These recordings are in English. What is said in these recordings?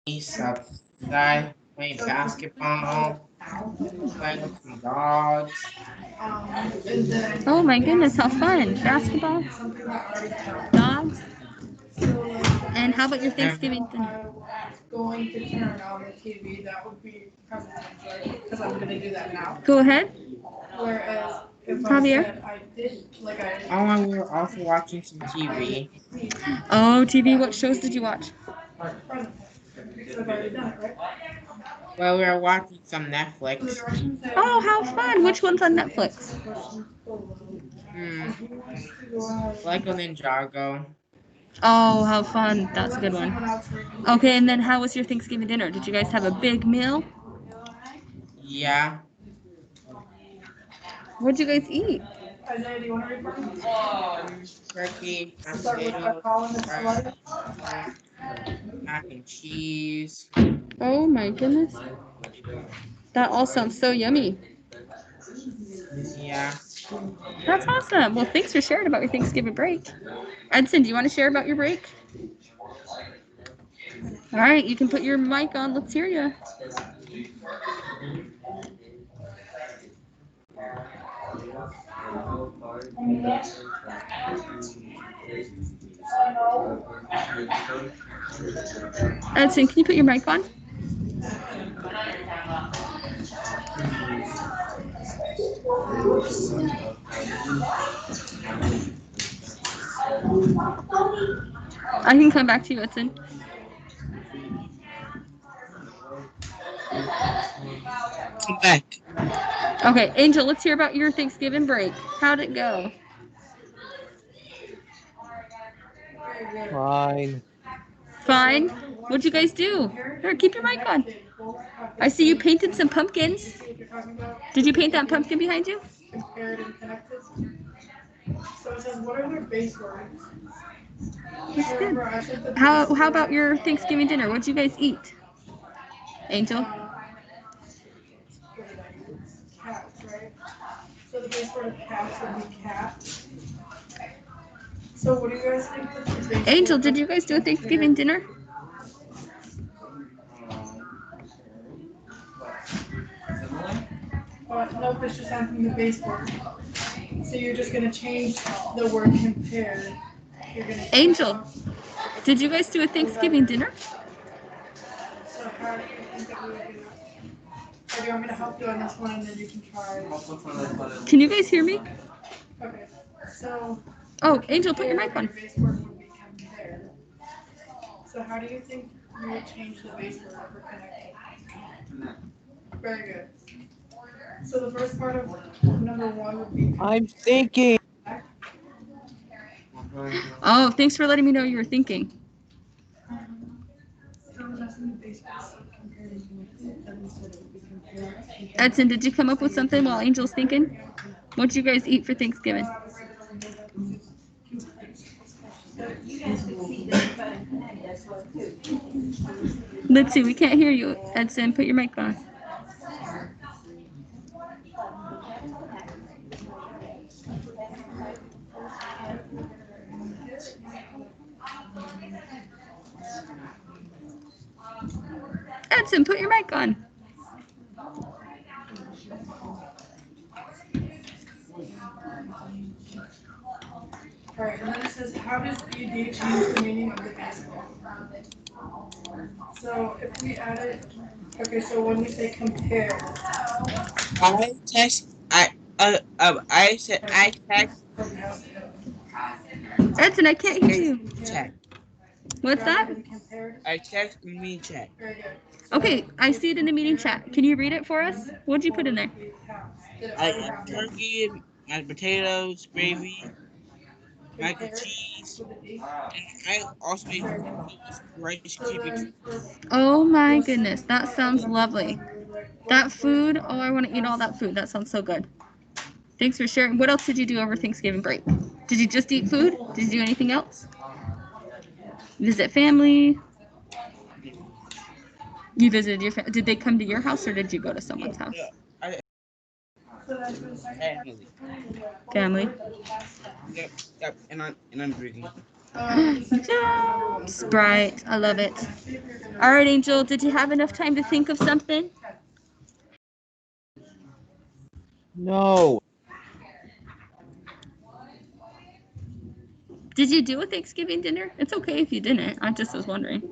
outside playing basketball, playing with some dogs. Oh my goodness, how fun. Basketball, dogs, and how about your And Thanksgiving dinner? Going to turn on the TV, that would be precedent, right? Because I'm gonna do that now. Go ahead, Whereas if I Javier. said I did, like I oh, and we were also watching some TV. Oh, TV, what shows did you watch? present, because I've already done it, right? Well, we were watching some So the Netflix. directions that Oh, you how follow fun. Which one's on to answer Netflix? the questions below. Hmm, If you want to go ahead Lego Ninjago. Oh, how fun. That's a let good one. someone else read. Okay, and then how was your Thanksgiving dinner? Did you guys have a big meal? Yeah, What'd you guys eat? Isaiah, do you want to read for me? turkey, mashed Start with a potatoes, column and a fried letter. vegetables, mac and cheese. Oh my goodness. That all sounds so yummy. Yeah. That's awesome. Well, thanks for sharing about your Thanksgiving break. Edson, do you want to share about your break? All right, you can put your mic on. Let's hear you. Edson, can you put your mic on? I can come back to you, Edson. Come back. Okay, Angel, let's hear about your Thanksgiving break. How'd it go? Fine. Fine. What'd you guys do? Here, keep your mic on. I see you painted some pumpkins. See what you're talking about? Did you paint that pumpkin behind you? Compared and connected. So it says, what are their base words? That's good. Remember, I said the How about your Thanksgiving dinner? What'd you guys eat? Angel? what did I use? Cats, right? So the base word of cats would be cat. So what do you guys think the base Angel, word did you guys do a Thanksgiving dinner? Nope, it's just asking the base word. So you're just gonna change the word compare. You're gonna Angel, did you guys do a Thanksgiving dinner? So how do you think that we would do that? Or do you want me to help you on this one and then you can try? Can you guys hear me? Okay. So Oh, Angel, put your mic on. your base word would be compare. So how do you think you would change the base word for connected? Very good. So the first part of number one would be I'm thinking. connect. Oh, thanks for letting me know you were thinking. So that's in the base word compared and connected. That instead it would be compare. Edson, did you come up with something while Angel's thinking? What'd you guys eat for Thanksgiving? Let's see, we can't hear you. Edson, put your mic on. Edson, put your mic on. Alright, and then it says, how does ED change the meaning of the base word? So if we add it, okay, so when we say compare, I text. I said I text. Edson, I can't hear you. Check. What's that? compared, I text me check. very good. Okay, I see it in the meeting chat. Can you read it for us? What'd you put in there? I turkey, mashed potatoes, gravy, mac and Compare cheese, with a D. and I also ate rice So crispy. then for Oh my goodness, that sounds lovely. That food, oh, I want to eat all that food. That sounds so good. Thanks for sharing. What else did you do over Thanksgiving break? Did you just eat food? Did you do anything else? Visit family? You visited your family. Did they come to your house or did you go to someone's house? I family. Family. Yep, yep, and I'm drinking. Sprite. I love it. All right, Angel, did you have enough time to think of something? No. Did you do a Thanksgiving dinner? It's okay if you didn't. I just was wondering.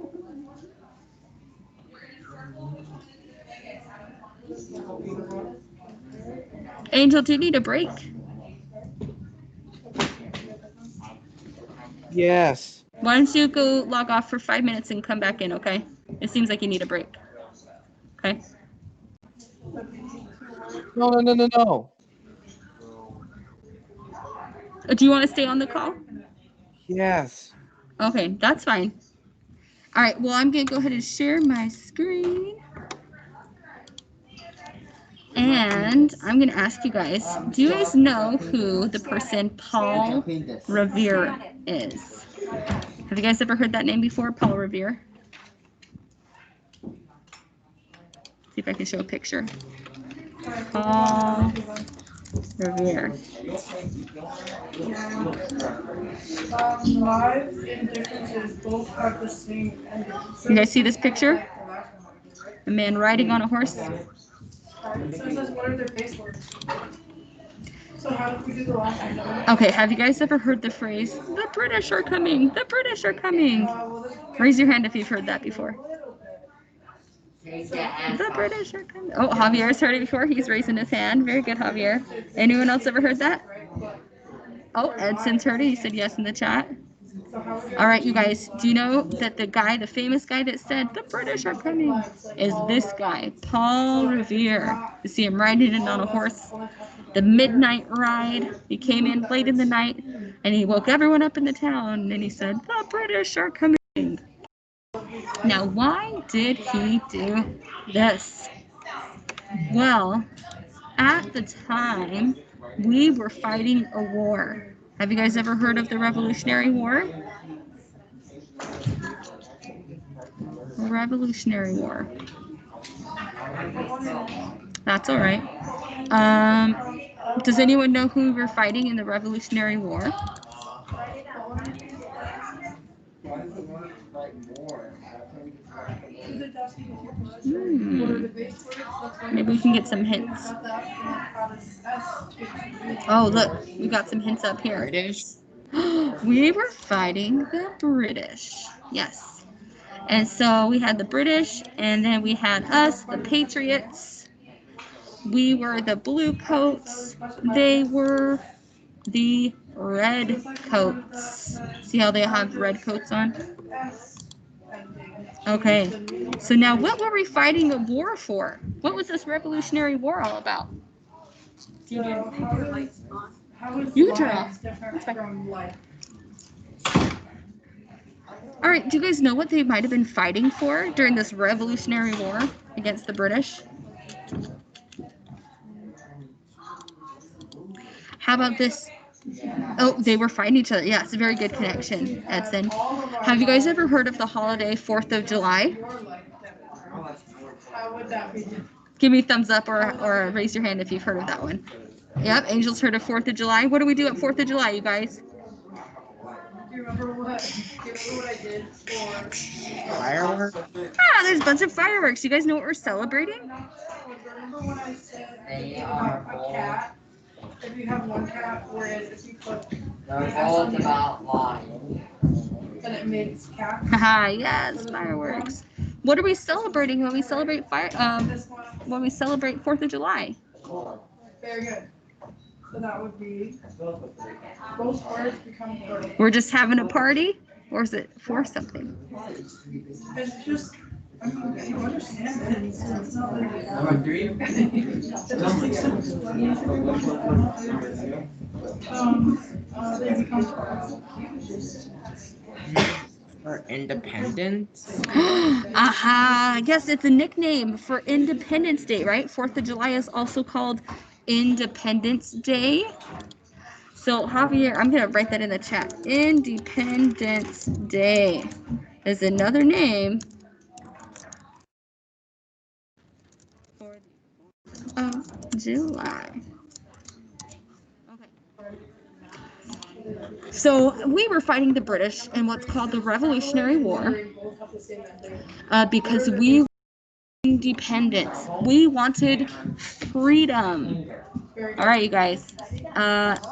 Angel, do you need a break? Yes. Why don't you go log off for 5 minutes and come back in, okay? It seems like you need a break. Okay? No, no, no, no, no. Do you want to stay on the call? Yes. Okay, that's fine. All right, well, I'm going to go ahead and share my screen. And I'm going to ask you guys, do you guys know who the person Paul Revere is? Have you guys ever heard that name before, Paul Revere? See if I can show a picture. Paul Revere. Live and differences both have the same ending. You guys see this picture? A man riding on a horse. So it says, what are their base words? So how did we do the last one? Okay, have you guys ever heard the phrase, the British are coming, the British are coming? Raise your hand if you've heard that before. The British are coming. Oh, Javier's heard it before. He's raising his hand. Very good, Javier. Anyone else ever heard that? Oh, Edson's heard it. He said yes in the chat. All right, you guys, do you know that the guy, the famous guy that said, the British are coming, is this guy, Paul Revere. You see him riding in on a horse. The midnight ride. He came in late in the night, and he woke everyone up in the town, and he said, the British are coming. Now, why did he do this? Well, at the time, we were fighting a war. Have you guys ever heard of the Revolutionary War? Revolutionary War. That's all right. Does anyone know who we were fighting in the Revolutionary War? Maybe we can get some hints. Oh, look, we got some hints up here. British. We were fighting the British. Yes. And so we had the British, and then we had us, the Patriots. We were the blue coats. They were the red coats. See how they have red coats on? Okay. So now what were we fighting a war for? What was this Revolutionary War all about? You draw. All right, do you guys know what they might have been fighting for during this Revolutionary War against the British? How about this? Oh, they were fighting each other. Yeah, it's a very good connection, Edson. Have you guys ever heard of the holiday 4th of July? Give me a thumbs up or raise your hand if you've heard of that one. Yep, Angel's heard of 4th of July. What do we do at 4th of July, you guys? Do you remember what I did for Fireworks. Ah, there's a bunch of fireworks. You guys know what we're celebrating? Remember when I said if you have a cat, if you have one cat, whereas if you put then it makes cat. Haha, yes, fireworks. What are we celebrating when we celebrate when we celebrate 4th of July? Very good. So that would be both words become plural. We're just having a party, or is it for something? It's just, I mean, you understand it. It's not like they become plural. For independence. Aha, yes, it's a nickname for Independence Day, right? 4th of July is also called Independence Day. So Javier, I'm going to write that in the chat. Independence Day is another name for the 4th of July. Okay. So we were fighting the British in what's called the Revolutionary War because we wanted independence. We wanted freedom. All right, you guys.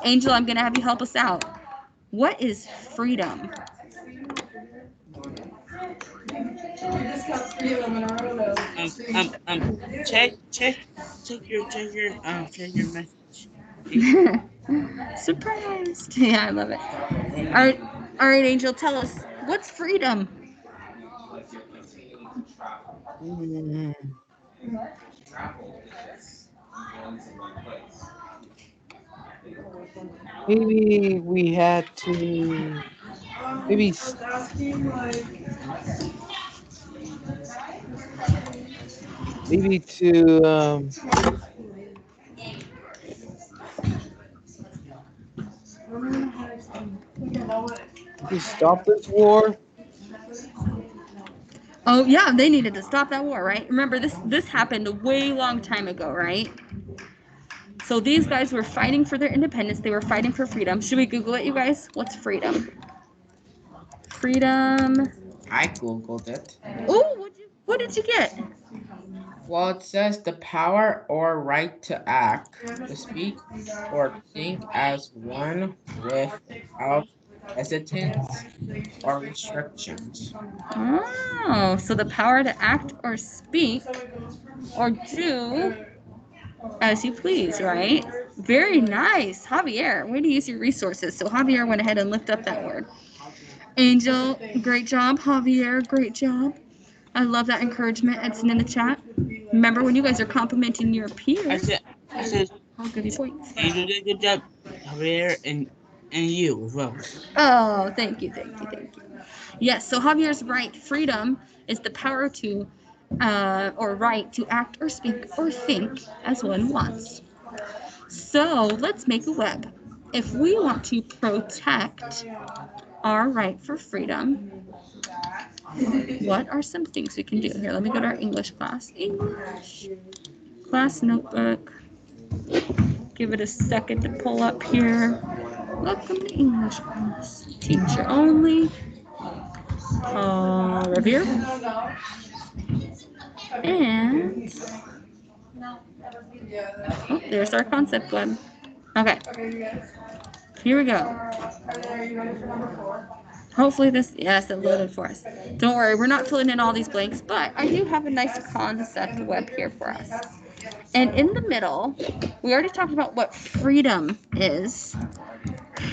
Angel, I'm going to have you help us out. What is freedom? Check your message. Surprised. Yeah, I love it. All right, Angel, tell us, what's freedom? Mm, maybe we had to. Maybe Asking like maybe to to stop this war. Oh, yeah, they needed to stop that war, right? Remember, this happened a way long time ago, right? So these guys were fighting for their independence. They were fighting for freedom. Should we Google it, you guys? What's freedom? Freedom. I googled it. Oh, what did you get? Well, it says the power or right to act, to speak, or think as one without hesitance or restrictions. Oh, so the power to act or speak or do as you please, right? Very nice. Javier, way to use your resources. So Javier went ahead and looked up that word. Angel, great job. Javier, great job. I love that encouragement. Edson in the chat. Remember, when you guys are complimenting your peers, I said, I'll give you points. Angel did a good job, Javier, and you as well. Oh, thank you, thank you, thank you. Yes, so Javier's right. Freedom is the power to, or right to act or speak or think as one wants. So let's make a web. If we want to protect our right for freedom, what are some things we can do? Here, let me go to our English class. English class notebook. Give it a second to pull up here. Welcome to English class. Teacher only. Revere. And oh, there's our concept web. Okay, here we go. Hopefully this, yes, it loaded for us. Don't worry, we're not filling in all these blanks, but I do have a nice concept web here for us. And in the middle, we already talked about what freedom is.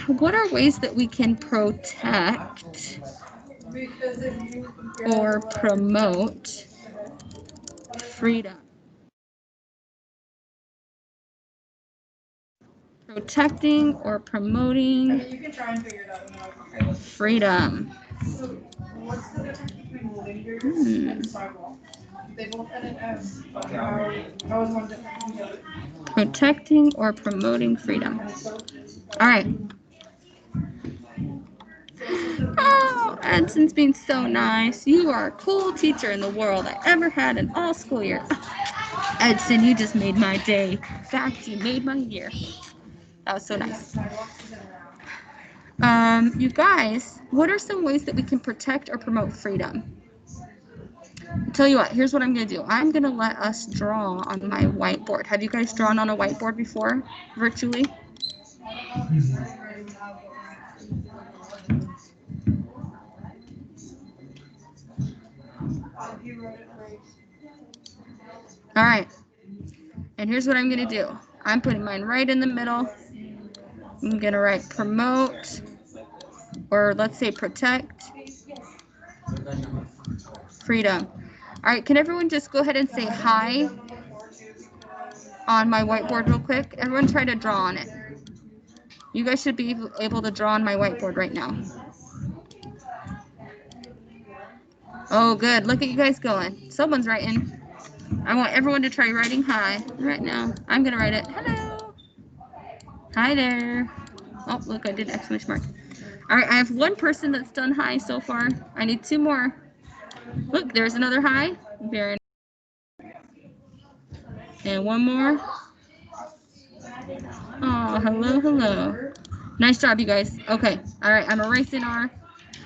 What are ways that we can protect or promote freedom? Protecting or promoting freedom. What's the difference between lingers and sidewalk? They both end in S, but how is one different from the other? Protecting or promoting freedom. All right. Oh, Edson's being so nice. You are a cool teacher in the world I ever had in all school years. Edson, you just made my day. In fact, you made my year. That was so nice. You guys, what are some ways that we can protect or promote freedom? I'll tell you what, here's what I'm going to do. I'm going to let us draw on my whiteboard. Have you guys drawn on a whiteboard before, virtually? All right. And here's what I'm going to do. I'm putting mine right in the middle. I'm going to write promote, or let's say protect freedom. All right, can everyone just go ahead and say hi on my whiteboard real quick? Everyone try to draw on it. You guys should be able to draw on my whiteboard right now. Oh, good. Look at you guys going. Someone's writing. I want everyone to try writing hi right now. I'm going to write it. Hello. Hi there. Oh, look, I did exclamation mark. All right, I have one person that's done hi so far. I need two more. Look, there's another hi. Very nice. And one more. Oh, hello, hello. Nice job, you guys. Okay. All right. I'm erasing our.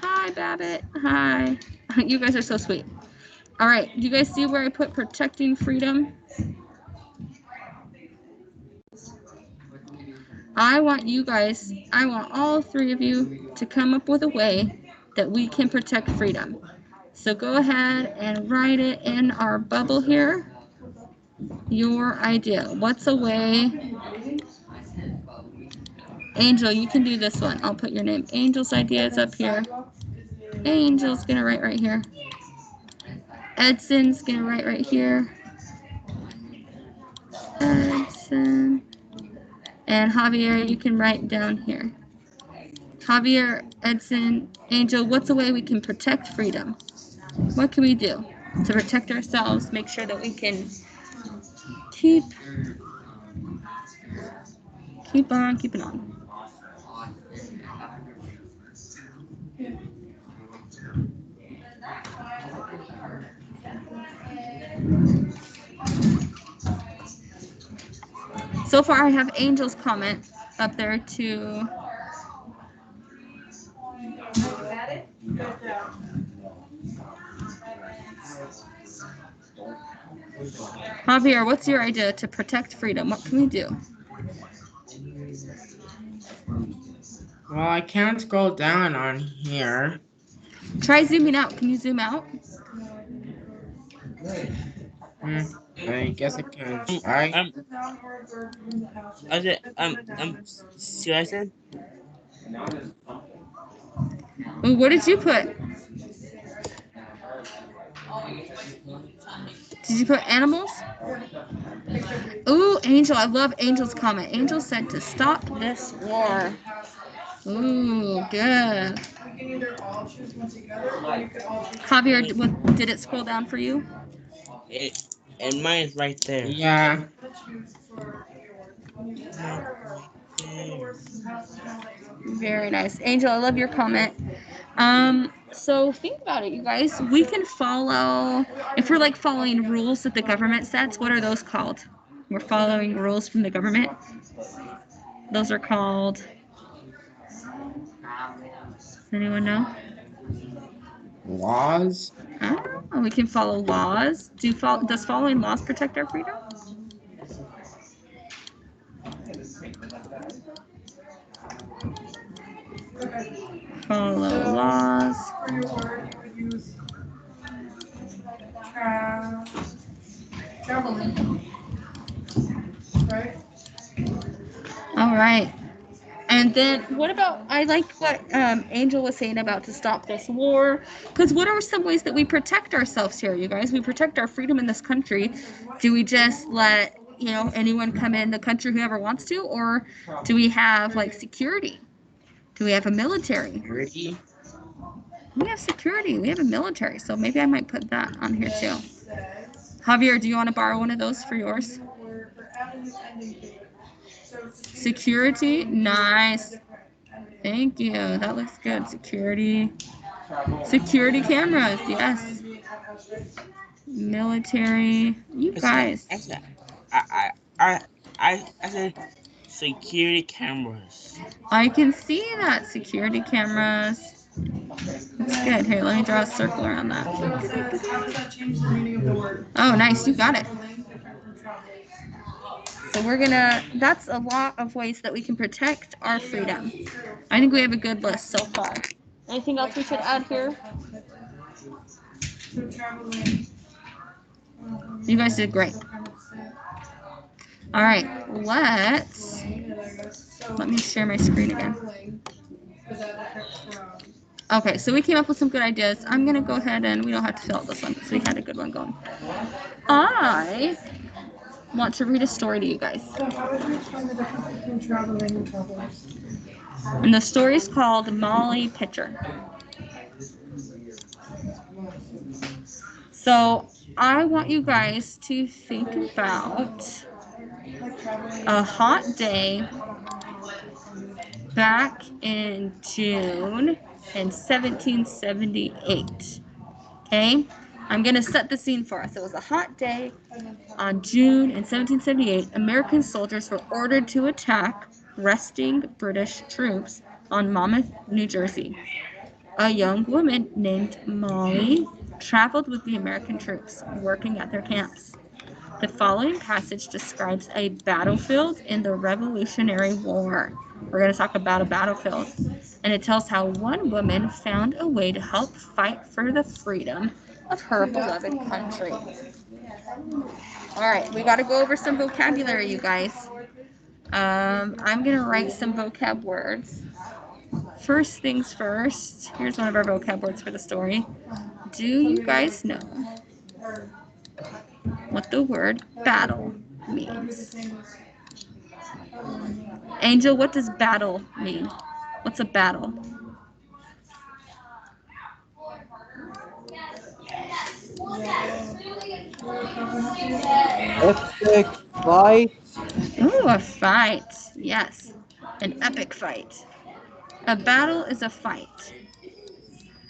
Hi, Babbitt. Hi. You guys are so sweet. All right. Do you guys see where I put protecting freedom? I want all three of you to come up with a way that we can protect freedom. So go ahead and write it in our bubble here. Your idea. What's a way? Angel, you can do this one. I'll put your name. Angel's idea is up here. Angel's gonna write right here. Edson's gonna write right here. Edson. And Javier, you can write down here. Javier, Edson, Angel, what's a way we can protect freedom? What can we do to protect ourselves, make sure that we can keep on keeping on? So far, I have Angel's comment up there too. Javier, what's your idea to protect freedom? What can we do? Well, I can't scroll down on here. Try zooming out. Can you zoom out? I guess I can try. See what I said? Ooh, what did you put? Did you put animals? Ooh, Angel, I love Angel's comment. Angel said to stop this war. Ooh, good. Javier, did it scroll down for you? And mine is right there. Yeah. Very nice. Angel, I love your comment. So think about it, you guys. We can follow, if we're like following rules that the government sets, what are those called? We're following rules from the government. Those are called, does anyone know? Laws? Oh, we can follow laws. Does following laws protect our freedom? Follow laws. Traveling. Right? All right. And then what about, I like what Angel was saying about to stop this war, because what are some ways that we protect ourselves here, you guys? We protect our freedom in this country. Do we just let, anyone come in the country, whoever wants to, or do we have like security? Do we have a military? Security? We have security. We have a military. So maybe I might put that on here too. Javier, do you want to borrow one of those for yours? Security, nice. Thank you. That looks good. Security cameras, yes. Military, you guys. I said security cameras. I can see that, security cameras. That's good. Here, let me draw a circle around that. Oh, nice. You got it. So that's a lot of ways that we can protect our freedom. I think we have a good list so far. Anything else we should add here? You guys did great. All right, let me share my screen again. Okay, so we came up with some good ideas. I'm going to go ahead and we don't have to fill out this one because we had a good one going. I want to read a story to you guys. And the story is called Molly Pitcher. So I want you guys to think about a hot day back in June in 1778. Okay? I'm going to set the scene for us. It was a hot day on June in 1778. American soldiers were ordered to attack resting British troops on Monmouth, New Jersey. A young woman named Molly traveled with the American troops working at their camps. The following passage describes a battlefield in the Revolutionary War. We're going to talk about a battlefield. And it tells how one woman found a way to help fight for the freedom of her beloved country. All right, we got to go over some vocabulary, you guys. I'm going to write some vocab words. First things first, here's one of our vocab words for the story. Do you guys know what the word battle means? Angel, what does battle mean? What's a battle? Epic fight. Ooh, a fight. Yes, an epic fight. A battle is a fight.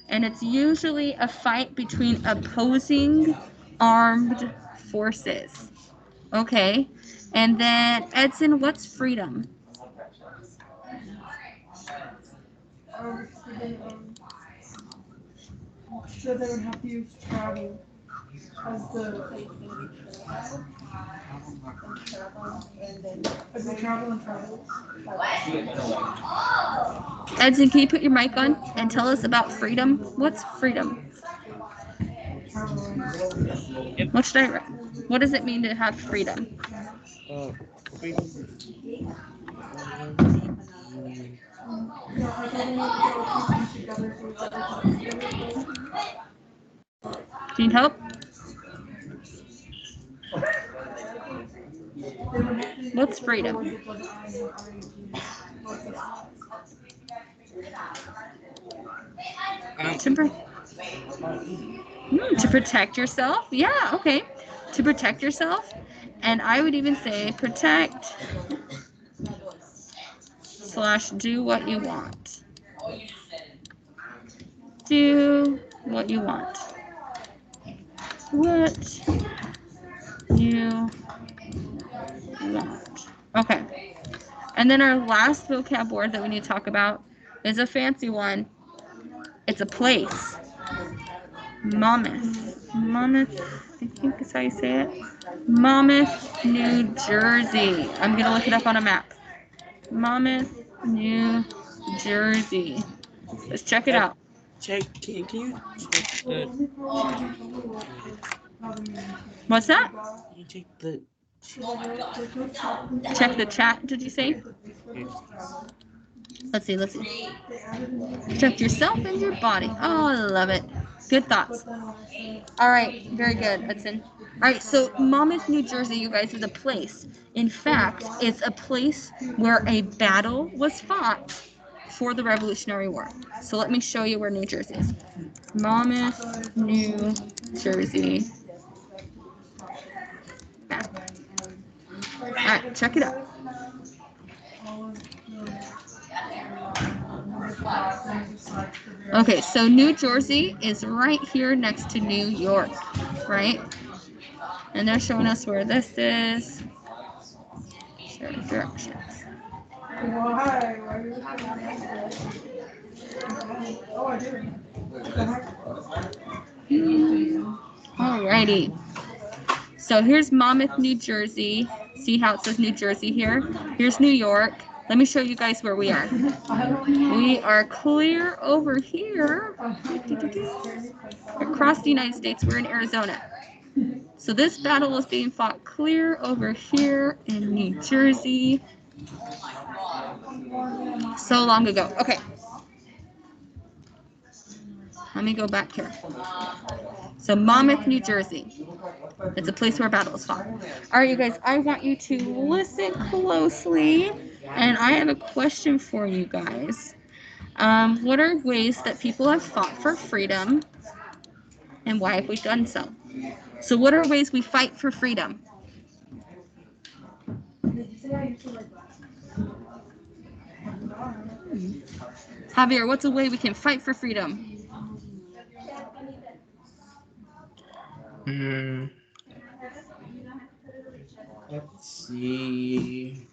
And it's usually a fight between opposing armed forces. Okay. And then, Edson, what's freedom? So they would have to use travel as the travel and travel. Edson, can you put your mic on and tell us about freedom? What's freedom? What should I write? What does it mean to have freedom? Need help? What's freedom? To protect yourself? Yeah, okay. To protect yourself. And I would even say protect / do what you want. Do what you want. What you want. Okay. And then our last vocab word that we need to talk about is a fancy one. It's a place. Monmouth. Monmouth, I think is how you say it. Monmouth, New Jersey. I'm going to look it up on a map. Monmouth, New Jersey. Let's check it out. Check. Can you check the? What's that? Can you check the? Check the chat, did you say? Let's see. Protect yourself and your body. Oh, I love it. Good thoughts. All right, very good, Hudson. All right, so Monmouth, New Jersey, you guys, is a place. In fact, it's a place where a battle was fought for the Revolutionary War. So let me show you where New Jersey is. Monmouth, New Jersey. Map. All right, check it out. Okay, so New Jersey is right here next to New York, right? And they're showing us where this is. Share directions. Alrighty. So here's Monmouth, New Jersey. See how it says New Jersey here? Here's New York. Let me show you guys where we are. We are clear over here. Across the United States, we're in Arizona. So this battle was being fought clear over here in New Jersey. So long ago. Okay. Let me go back here. So Monmouth, New Jersey. It's a place where battle is fought. All right, you guys, I want you to listen closely. And I have a question for you guys. What are ways that people have fought for freedom? And why have we done so? So what are ways we fight for freedom? Javier, what's a way we can fight for freedom? Let's see.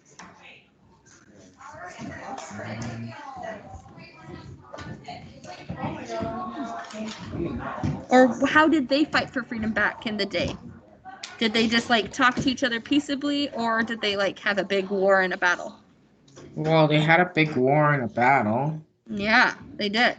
Or how did they fight for freedom back in the day? Did they just like talk to each other peaceably, or did they like have a big war and a battle? Well, they had a big war and a battle. Yeah, they did.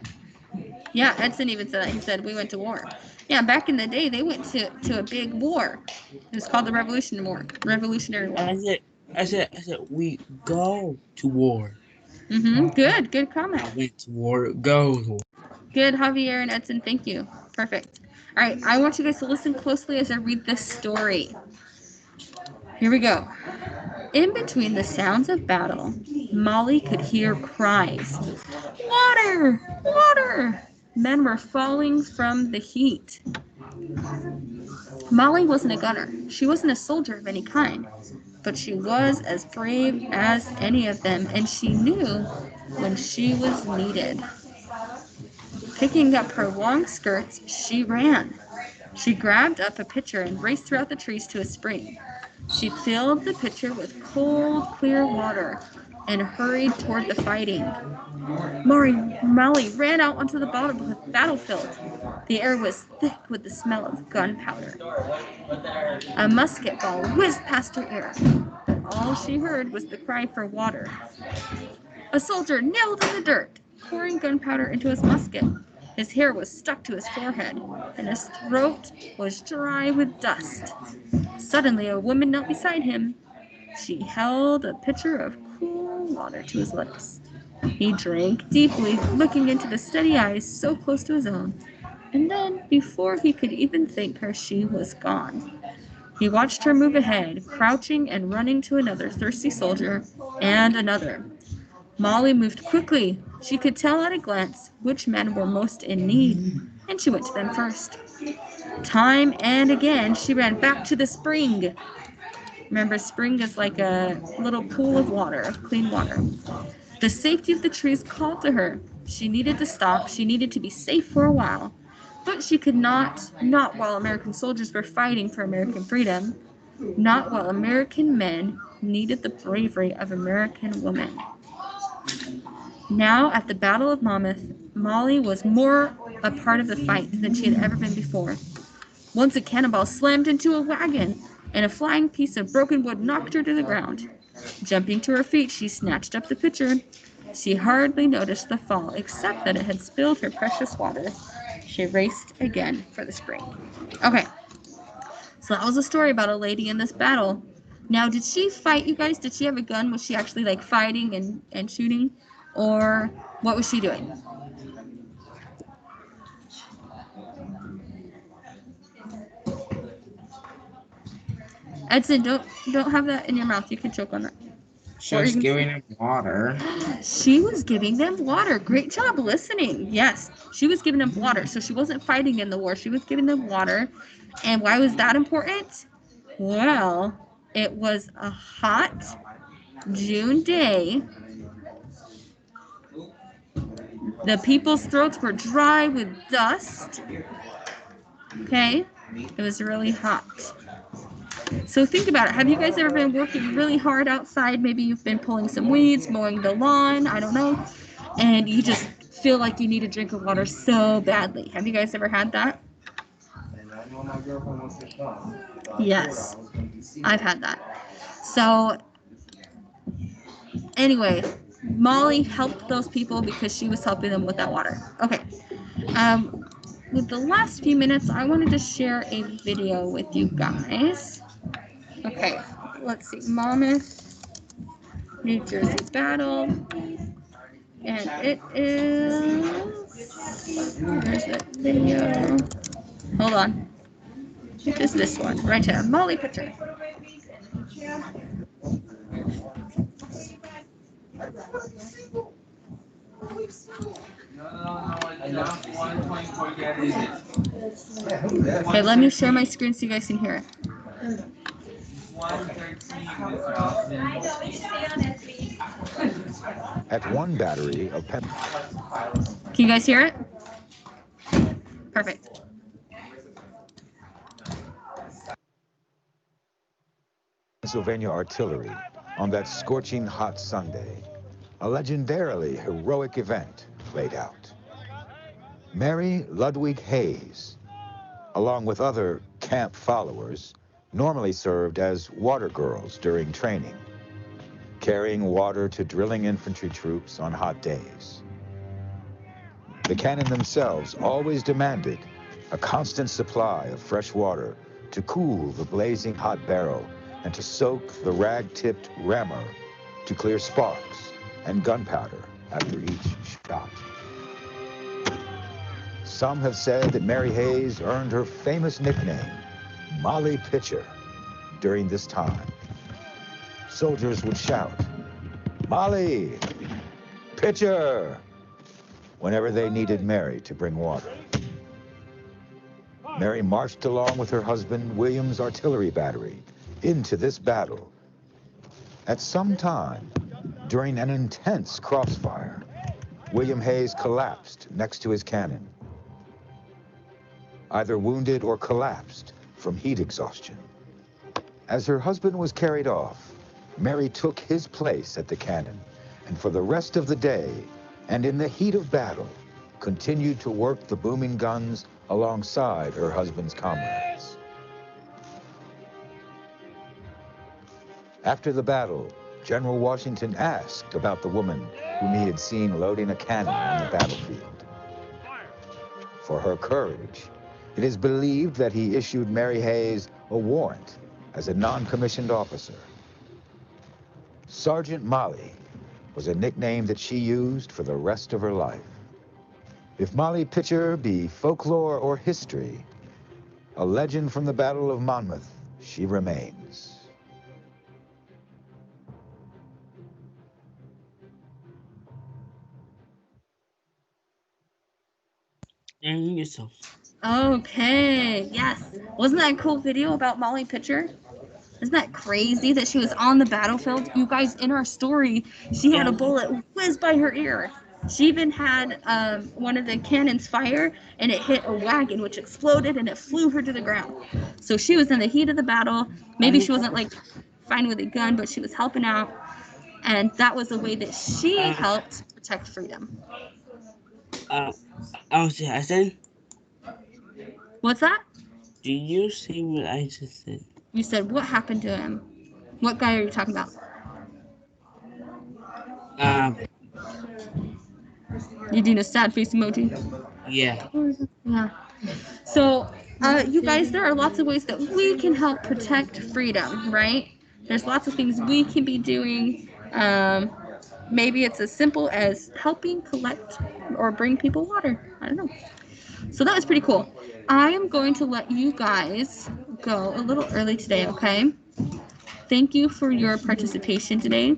Yeah, Edson even said that. He said we went to war. Yeah, back in the day, they went to a big war. It was called the Revolutionary War. I said, we go to war. Good comment. I went to war, go to war. Good, Javier and Edson, thank you. Perfect. All right, I want you guys to listen closely as I read this story. Here we go. In between the sounds of battle, Molly could hear cries. Water! Water! Men were falling from the heat. Molly wasn't a gunner. She wasn't a soldier of any kind. But she was as brave as any of them, and she knew when she was needed. Picking up her long skirts, she ran. She grabbed up a pitcher and raced throughout the trees to a spring. She filled the pitcher with cold, clear water and hurried toward the fighting. Molly ran out onto the battlefield. The air was thick with the smell of gunpowder. A musket ball whizzed past her ear, but all she heard was the cry for water. A soldier knelt in the dirt, pouring gunpowder into his musket. His hair was stuck to his forehead, and his throat was dry with dust. Suddenly, a woman knelt beside him. She held a pitcher of cool water to his lips. He drank deeply, looking into the steady eyes so close to his own. And then, before he could even thank her, she was gone. He watched her move ahead, crouching and running to another thirsty soldier, and another. Molly moved quickly. She could tell at a glance which men were most in need, and she went to them first. Time and again, she ran back to the spring. Remember, spring is like a little pool of water, of clean water. The safety of the trees called to her. She needed to stop. She needed to be safe for a while. But she could not while American soldiers were fighting for American freedom, not while American men needed the bravery of American women. Now, at the Battle of Monmouth, Molly was more a part of the fight than she had ever been before. Once a cannonball slammed into a wagon, and a flying piece of broken wood knocked her to the ground. Jumping to her feet, she snatched up the pitcher. She hardly noticed the fall, except that it had spilled her precious water. She raced again for the spring. Okay, so that was a story about a lady in this battle. Now, did she fight, you guys? Did she have a gun? Was she actually like fighting and shooting? Or what was she doing? Edson, don't have that in your mouth. You can choke on that. She was giving him water. She was giving them water. Great job listening. Yes, she was giving them water. So she wasn't fighting in the war. She was giving them water. And why was that important? Well, it was a hot June day. The people's throats were dry with dust. Okay? It was really hot. So think about it. Have you guys ever been working really hard outside? Maybe you've been pulling some weeds, mowing the lawn, I don't know, and you just feel like you need a drink of water so badly. Have you guys ever had that? Yes, I've had that. So anyway, Molly helped those people because she was helping them with that water. Okay. With the last few minutes, I wanted to share a video with you guys. Okay, let's see. Monmouth, New Jersey battle. And it is... Where's that video? Hold on. It is this one, right here. Molly Pitcher. Okay, let me share my screen so you guys can hear it. At one battery of Can you guys hear it? Perfect. Pennsylvania artillery on that scorching hot Sunday, a legendarily heroic event played out. Mary Ludwig Hayes, along with other camp followers, normally served as water girls during training, carrying water to drilling infantry troops on hot days. The cannon themselves always demanded a constant supply of fresh water to cool the blazing hot barrel and to soak the rag-tipped rammer to clear sparks and gunpowder after each shot. Some have said that Mary Hayes earned her famous nickname, Molly Pitcher, during this time. Soldiers would shout, "Molly, Pitcher," whenever they needed Mary to bring water. Mary marched along with her husband, William's artillery battery, into this battle. At some time, during an intense crossfire, William Hayes collapsed next to his cannon, either wounded or collapsed from heat exhaustion. As her husband was carried off, Mary took his place at the cannon, and for the rest of the day, and in the heat of battle, continued to work the booming guns alongside her husband's comrades. After the battle, General Washington asked about the woman whom he had seen loading a cannon on the battlefield. For her courage, it is believed that he issued Mary Hayes a warrant as a non-commissioned officer. Sergeant Molly was a nickname that she used for the rest of her life. If Molly Pitcher be folklore or history, a legend from the Battle of Monmouth, she remains. And yourself. Okay, yes. Wasn't that a cool video about Molly Pitcher? Isn't that crazy that she was on the battlefield? You guys, in our story, she had a bullet whiz by her ear. She even had one of the cannons fire, and it hit a wagon, which exploded, and it flew her to the ground. So she was in the heat of the battle. Maybe she wasn't, like, fine with a gun, but she was helping out. And that was the way that she helped protect freedom. I said, What's that? do you see what I just said? You said, what happened to him? What guy are you talking about? You doing a sad face emoji? Yeah. Yeah. So, you guys, there are lots of ways that we can help protect freedom, right? There's lots of things we can be doing. Maybe it's as simple as helping collect or bring people water. I don't know. So that was pretty cool. I am going to let you guys go a little early today, okay? Thank you for your participation today.